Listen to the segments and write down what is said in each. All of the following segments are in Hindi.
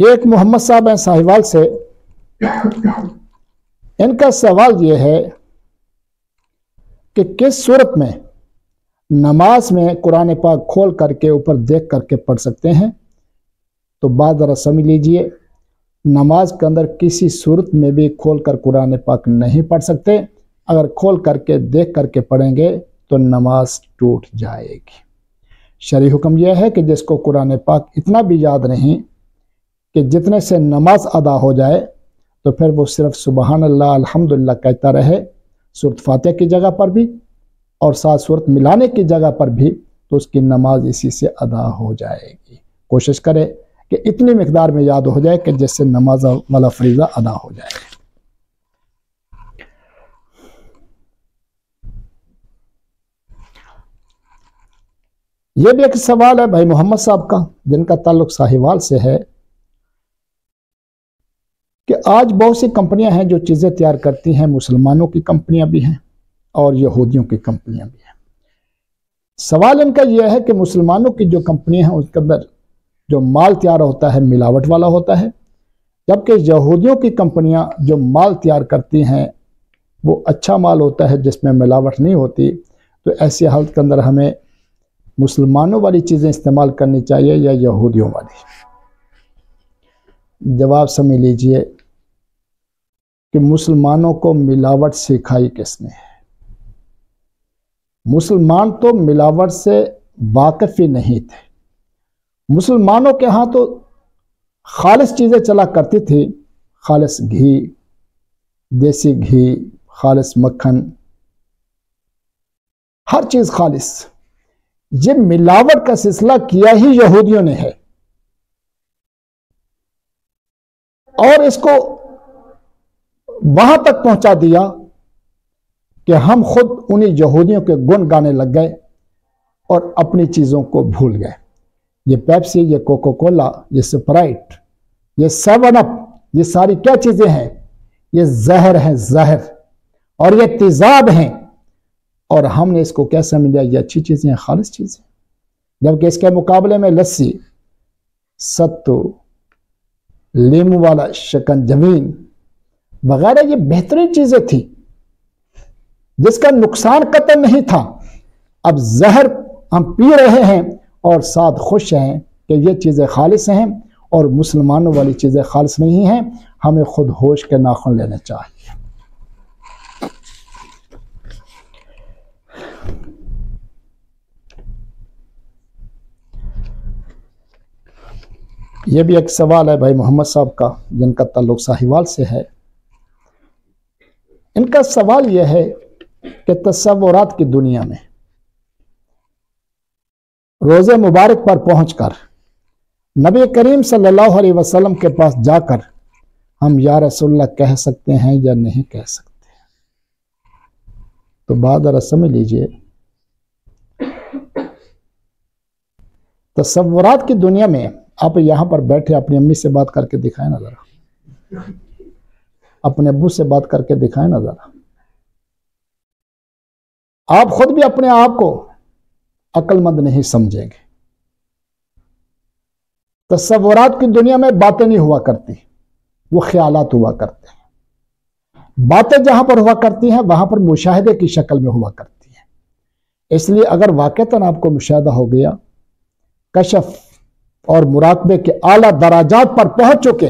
ये एक मोहम्मद साहब हैं साहिवाल से। इनका सवाल ये है कि किस सूरत में नमाज में कुरान पाक खोल करके ऊपर देख करके पढ़ सकते हैं। तो बात ज़रा समझ लीजिए, नमाज के अंदर किसी सूरत में भी खोल कर कुरान पाक नहीं पढ़ सकते। अगर खोल करके देख करके पढ़ेंगे तो नमाज टूट जाएगी। शरई हुक्म यह है कि जिसको कुरान पाक इतना भी याद नहीं कि जितने से नमाज अदा हो जाए, तो फिर वो सिर्फ सुबहान अल्लाह अल्हम्दुलिल्लाह कहता रहे सूरत फातिहा की जगह पर भी और साथ सूरत मिलाने की जगह पर भी, तो उसकी नमाज इसी से अदा हो जाएगी। कोशिश करें कि इतनी मिकदार में याद हो जाए कि जिससे नमाज वाला फरीज़ा अदा हो जाए। यह भी एक सवाल है भाई मोहम्मद साहब का, जिनका ताल्लुक साहिवाल से है, कि आज बहुत सी कंपनियां हैं जो चीज़ें तैयार करती हैं। मुसलमानों की कंपनियां भी हैं और यहूदियों की कंपनियां भी हैं। सवाल इनका यह है कि मुसलमानों की जो कंपनियां हैं उसके अंदर जो माल तैयार होता है मिलावट वाला होता है, जबकि यहूदियों की कंपनियां जो माल तैयार करती हैं वो अच्छा माल होता है जिसमें मिलावट नहीं होती। तो ऐसी हालत के अंदर हमें मुसलमानों वाली चीज़ें इस्तेमाल करनी चाहिए या यहूदियों वाली? जवाब समझ लीजिए कि मुसलमानों को मिलावट सिखाई किसने है? मुसलमान तो मिलावट से वाकिफ ही नहीं थे। मुसलमानों के यहाँ तो खालिस चीज़ें चला करती थी, खालिस घी, देसी घी, खालिस मक्खन, हर चीज़ खालिस। ये मिलावट का सिलसिला किया ही यहूदियों ने है और इसको वहां तक पहुंचा दिया कि हम खुद उन्हीं यहूदियों के गुण गाने लग गए और अपनी चीज़ों को भूल गए। ये पेप्सी, ये कोको कोला, ये स्प्राइट, ये 7 अप, ये सारी क्या चीज़ें हैं? ये जहर है, जहर, और ये तेजाब हैं। और हमने इसको क्या समझा? ये अच्छी चीज़ें हैं, खालिस चीज़ें। जबकि इसके मुकाबले में लस्सी, सत्तू, लीमू वाला शिकंजवीन वगैरह ये बेहतरीन चीज़ें थी जिसका नुकसान कतई नहीं था। अब जहर हम पी रहे हैं और साथ खुश हैं कि ये चीज़ें खालिस हैं और मुसलमानों वाली चीज़ें खालिस नहीं हैं। हमें खुद होश के नाखून लेने चाहिए। यह भी एक सवाल है भाई मोहम्मद साहब का, जिनका ताल्लुक साहिवाल से है। इनका सवाल यह है कि तसव्वुरात की दुनिया में रोज़े मुबारक पर पहुंचकर नबी करीम सल्लल्लाहु अलैहि वसल्लम के पास जाकर हम या रसूलल्लाह कह सकते हैं या नहीं कह सकते? तो बात जरा समझ लीजिए, तसव्वुरात की दुनिया में आप यहां पर बैठे अपनी अम्मी से बात करके दिखाएं ना जरा, अपने अब्बू से बात करके दिखाएं ना जरा। आप खुद भी अपने आप को अक्लमंद नहीं समझेंगे। तसव्वुरात की दुनिया में बातें नहीं हुआ करती, वो ख्यालात हुआ करते हैं। बातें जहां पर हुआ करती हैं वहां पर मुशाहिदे की शक्ल में हुआ करती हैं। इसलिए अगर वाक़तन आपको मुशाहिदा हो गया, कशफ और मुराकबे के आला दराजात पर पहुंच चुके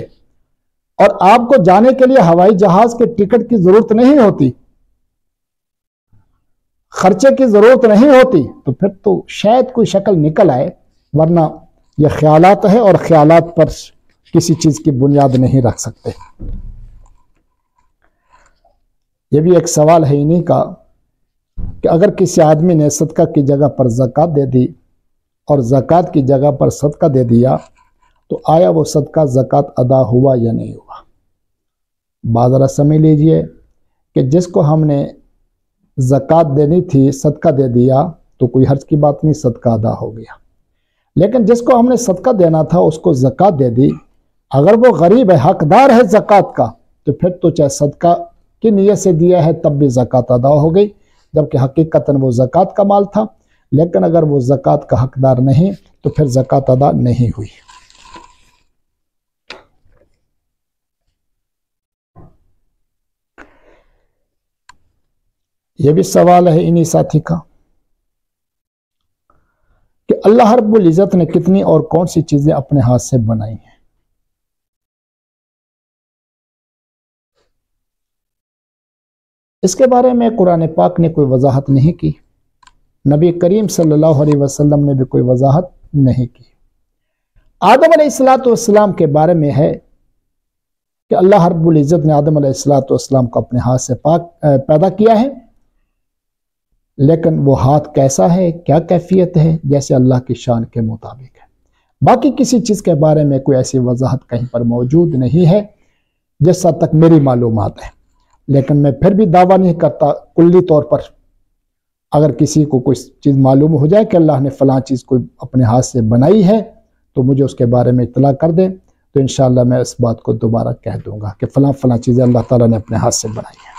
और आपको जाने के लिए हवाई जहाज के टिकट की जरूरत नहीं होती, खर्चे की जरूरत नहीं होती, तो फिर तो शायद कोई शक्ल निकल आए, वरना यह ख्यालात है और ख्यालात पर किसी चीज की बुनियाद नहीं रख सकते। यह भी एक सवाल है इन्हीं का कि अगर किसी आदमी ने सदका की जगह पर ज़कात दे दी और ज़कात की जगह पर सदका दे दिया, तो आया वो सदका ज़कात अदा हुआ या नहीं हुआ? बात जरा समझ लीजिए कि जिसको हमने ज़कात देनी थी सदका दे दिया तो कोई हर्ज की बात नहीं, सदका अदा हो गया। लेकिन जिसको हमने सदका देना था उसको ज़कात दे दी, अगर वो गरीब है, हकदार है ज़कात का, तो फिर तो चाहे सदका की नीयत से दिया है तब भी ज़कात अदा हो गई, जबकि हकीकतन वो ज़कात का माल था। लेकिन अगर वो ज़कात का हकदार नहीं तो फिर ज़कात अदा नहीं हुई। यह भी सवाल है इन्हीं साथी का कि अल्लाह रब्बुल इज़्ज़त ने कितनी और कौन सी चीजें अपने हाथ से बनाई हैं। इसके बारे में कुरान पाक ने कोई वजाहत नहीं की, नबी करीम सल्लल्लाहु अलैहि वसल्लम ने भी कोई वजाहत नहीं की। आदम अलैहिस्सलाम के बारे में है कि अल्लाह रब्बुल इज़्ज़त ने आदम अलैहिस्सलाम को अपने हाथ से पैदा किया है, लेकिन वो हाथ कैसा है, क्या कैफियत है, जैसे अल्लाह की शान के मुताबिक है। बाकी किसी चीज़ के बारे में कोई ऐसी वजाहत कहीं पर मौजूद नहीं है जिस हद तक मेरी मालूमात है। लेकिन मैं फिर भी दावा नहीं करता कुल्ली तौर पर। अगर किसी को कोई चीज़ मालूम हो जाए कि अल्लाह ने फ़लाँ चीज़ कोई अपने हाथ से बनाई है तो मुझे उसके बारे में इत्तला कर दे, तो इंशाअल्लाह मैं इस बात को दोबारा कह दूंगा कि फ़लाँ चीज़ें अल्लाह ताला ने अपने हाथ से बनाई है।